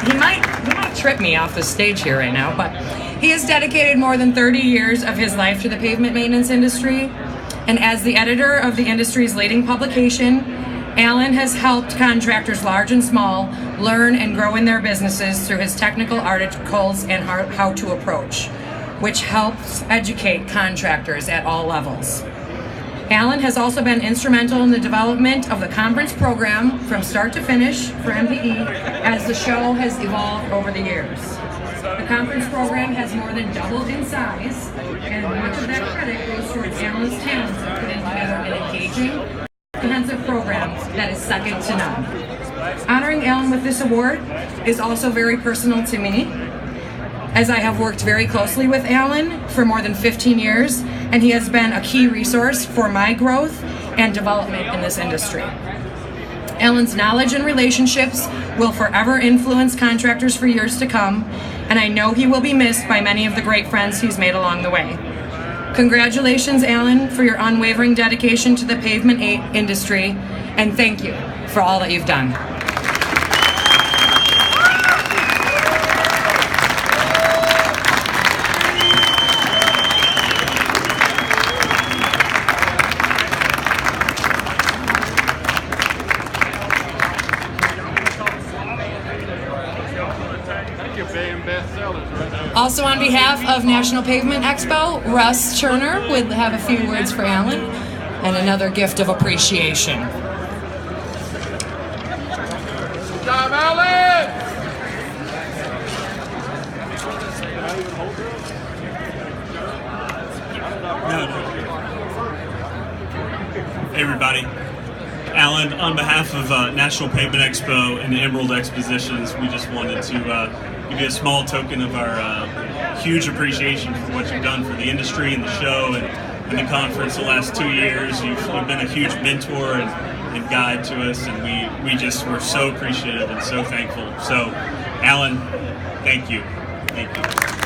he might trip me off the stage here right now, but he has dedicated more than 30 years of his life to the pavement maintenance industry. And as the editor of the industry's leading publication, Allan has helped contractors large and small learn and grow in their businesses through his technical articles and how to approach, which helps educate contractors at all levels. Allan has also been instrumental in the development of the conference program from start to finish for MPE as the show has evolved over the years. The conference program has more than doubled in size, and much of that credit goes towards Allan's talents of putting together an engaging, comprehensive program that is second to none. Honoring Allan with this award is also very personal to me, as I have worked very closely with Allan for more than 15 years, and he has been a key resource for my growth and development in this industry. Allan's knowledge and relationships will forever influence contractors for years to come, and I know he will be missed by many of the great friends he's made along the way. Congratulations, Allan, for your unwavering dedication to the pavement industry, and thank you for all that you've done. Also on behalf of National Pavement Expo, Russ Turner would have a few words for Allan and another gift of appreciation. Good job, Allan! Hey everybody. Allan, on behalf of National Pavement Expo and the Emerald Expositions, we just wanted to give you a small token of our huge appreciation for what you've done for the industry and the show and the conference the last 2 years. You've been a huge mentor and guide to us, and we're so appreciative and so thankful. So, Allan, thank you. Thank you.